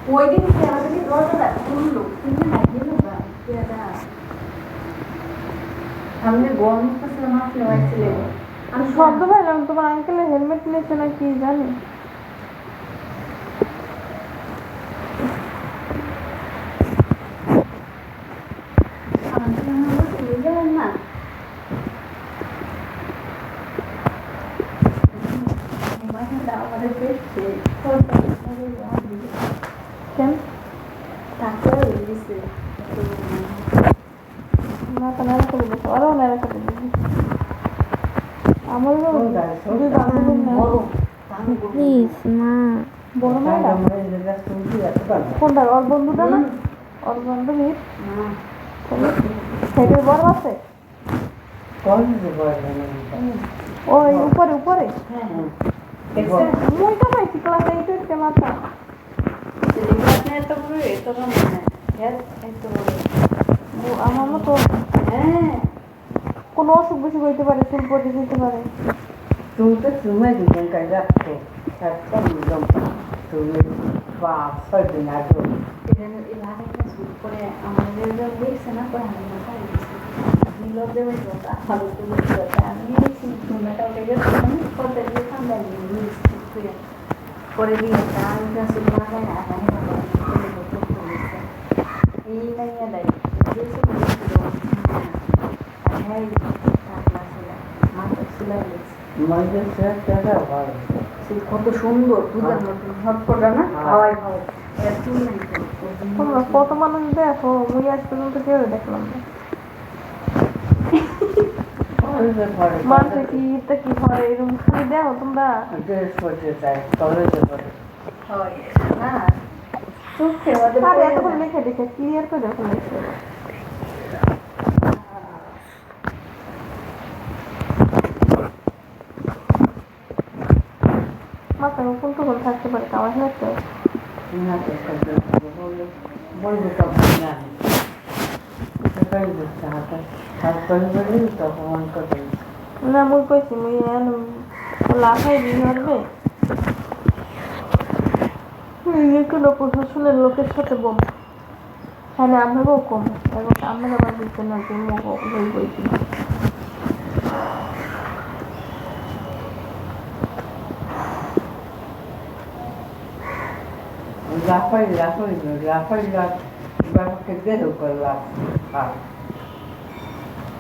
ওই দিন আমাদেরকে দরজাটা খুললো কিন্তু না গেল না আমি গরম করছিলাম আসলে হয়েছিল আমি শব্দ পাইলাম তোমার আঙ্কেলের হেলমেট নিয়েছে না কি জানি না আমাদের কেন তারপরে দিছে না তো নেড়া করে দিয়েছে ওরাও নেড়া করে দিয়েছে আমারও দুই বান্ধবীর প্লিজ মা বড় মেয়েটা কোনটা ওর বন্ধুটা না ওর বান্ধবীর সেটার বড় আছে ওই উপরে উপরে ওইটা পাইছি ক্লাস 8 মাথা আমার মতো কোনো অসুখ বিসুখ হইতে পারে চুল পড়ে যেতে পারে তুমি তো তুমি দুজন কাজ রাখছো একদম একদম তুমি বা 6 দিন আগে আমাদের দেখছে না করে আমি মাথায় দিচ্ছি নীলব দেবে ভালো তুলে আমি চুলটা উঠে গেছে করতে দিয়ে ঠান্ডা নিয়ে করে দিয়ে আমি চুল মাথায় না এই নাইয়া দেয় কত সুন্দর দুধের মতো ঝটপটা না হাওয়াই ভালো তোমরা কত মানুষ দেখো মুই আজ পর্যন্ত কেউ দেখলাম না মানুষের কি ইটা কি হয় এরকম খালি দেখো তোমরা আরে এতক্ষণ লিখে দেখে ক্লিয়ার করে দেখো লিখে মাথা কোনটু কোন থাকতে পারে আমার হাতে না মুই কইছি মুই লাফাই দিয়ে মারবে কোনো প্রশাসনের লোকের সাথে বম হ্যাঁ আমরাও কম এবং আমরা আবার দিতে না যে ওই বইছি Rafael va a querer con la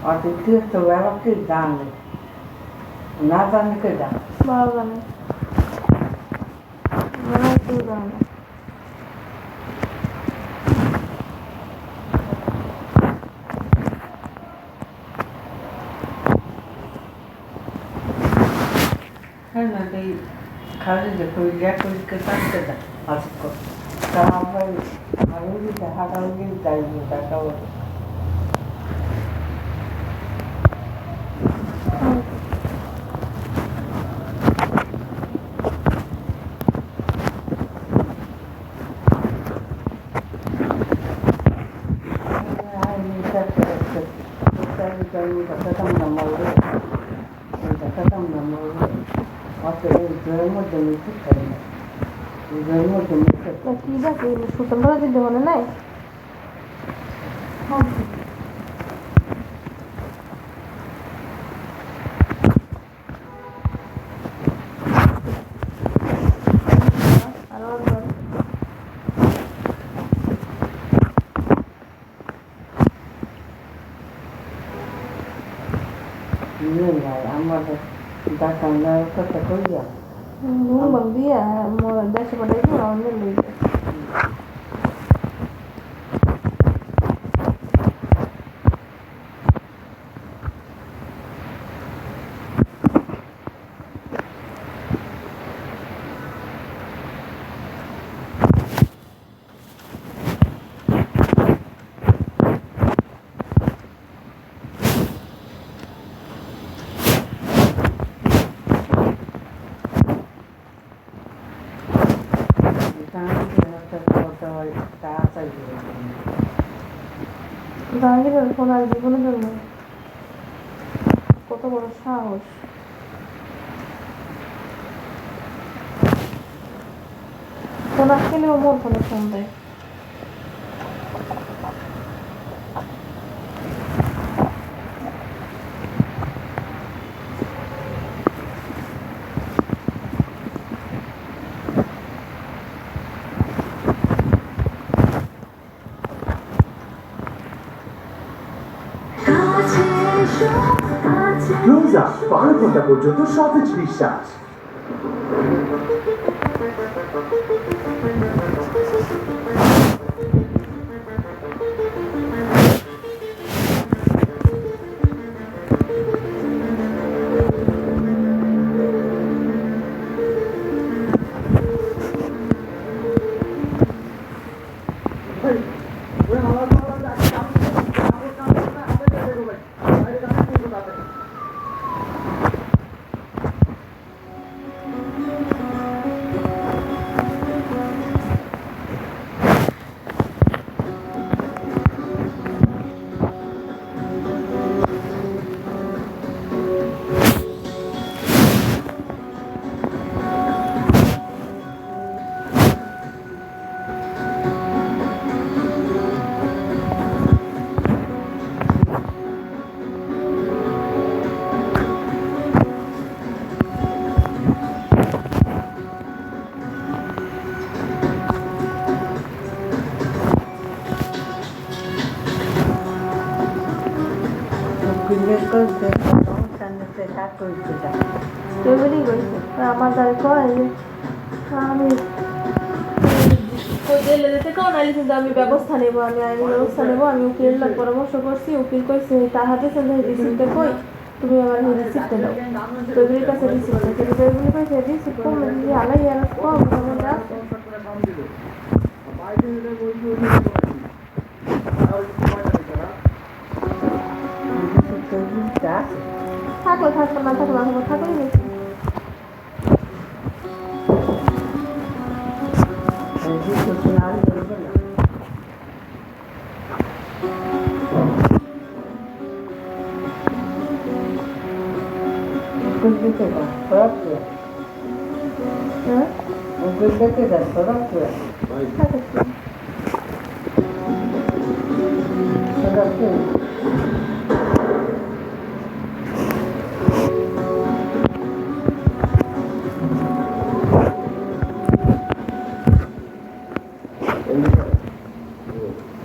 আর দ্বিতীয় তো ব্যাপারটি জানে না জানি কে জানে ভালো জানে মনে হয় কেউ জানে না হ্যাঁ না এই খালি দেখো ইয়া করে কাটতে দা আজকে তারপর আরো যে হাঁটাও গিয়ে যাই দেখাও কি দেখে সুতরাং যদি মনে নাই আমাদের ডাকার কথা কইয়া bang dia mau daripada itu orang beli জাহাঙ্গীরের ফোন আর জীবনের জন্য কত বড় সাহস ফোন আসলেও মোর ফোনে ফোন দেয়। রোজা 12 ঘন্টা পর্যন্ত সতেজ বিশ্বাস। এগুলি করেছে আমার দ্বারা কয় যে আমি জেলে যেতে কারণ আইলে কিন্তু আমি ব্যবস্থা নেবো, আমি আইনি ব্যবস্থা নেবো। আমি উকিল পরামর্শ করছি, উকিল কইছে টাকাতে চলে রিসিপ্টে কই তুমি আমার রিসিপ্টে দাও। তো এগুলির কাছে রিসিপ্ট আছে, কিন্তু এগুলি কইছে রিসিপ্ট কম যদি আলাই আর কম যেমন আছে থাকলো থাকলো না থাকলো না থাকলেই হয়েছে।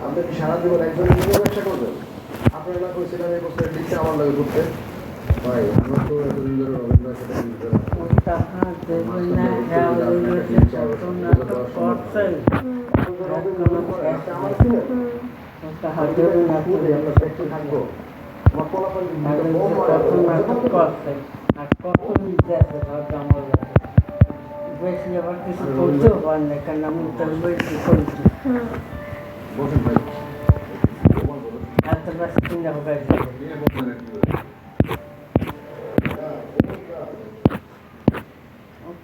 আপনি কি সারা জীবন একজন নিজে ব্যবসা করবেন? আপনার এলাকা ছিলেন এই বছর লিখতে আমার লাগে করতে ভাই আমরা তো এতদিন ধরে রবীন্দ্রের সাথে থাকবো আমার ফলাফল বেশি আবার কিছু করতেও পারেন না, কারণ আমি তার বেশি করেছি বসেন ভাই এত বেশি চিন্তা হবে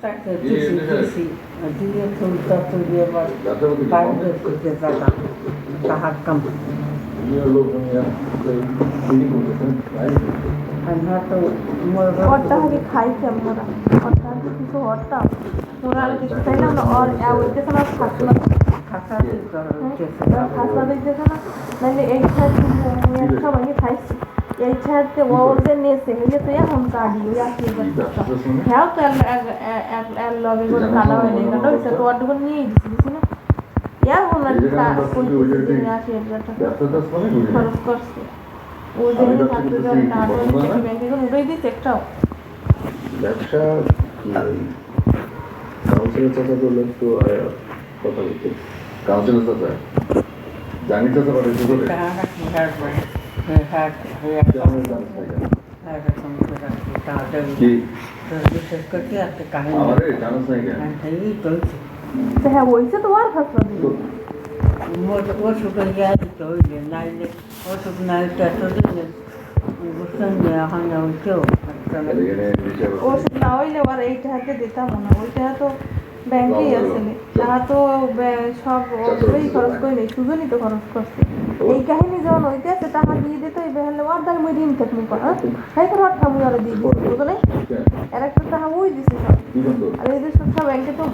তাকে দিয়েছি দিয়ে তুলতে তুলি এবার বাইরে করতে যেতাম তাহার কাম ওরটা হলে খাইতাম ওরা, ওরটা হলে কিছু হরতাম ওরা আর কিছু চাইলাম না। ওর ওইটাছে না খাসলা খাসা খাসলা দিতেছে না, নাহলে এই ছাড় সবাই খাইছি এই ছাড়তে ও যে নেছে হইলে তো এখন কাটি ওই আসি হ্যাঁ তো এক লগে করে কাটা হয় নাই কাটা হয়েছে তো ওর নিয়ে দিছি না ইয়ার ওনার আসি খরচ করছে ও যেখানে থাকতে যাবে টাকা ব্যাংকে করে উঠেই দিচ্ছে একটাও ব্যবসা কাউন্সিলের চাচা করলেন তো কথা বলতে কাউন্সিলের চাচা জানি চাচা পারে কি করে আমারে জানাস নাই কেন হ্যাঁ বলছে তো আর খাসলা দিল ওষুধ তো হইলে নাইলে ওষুধ নাই তো এতদিন বুঝছেন যে এখন কেউ ওষুধ না হইলে আর এইটা হাতে দিতাম না, ওইটা তো ব্যাংকেই আসলে তারা তো সব ওই খরচ করে নেই, সুজনই তো খরচ করছে। এই কাহিনী যখন হইতে আছে টাকা দিয়ে দিত এই বেহালে ওর দ্বারা মই ঋণ থাকবো হ্যাঁ করে ওর ঠামু আর দিয়ে দিচ্ছি বুঝলে এর একটা টাকা ওই দিছে সব আর এই যে সব ব্যাংকে তো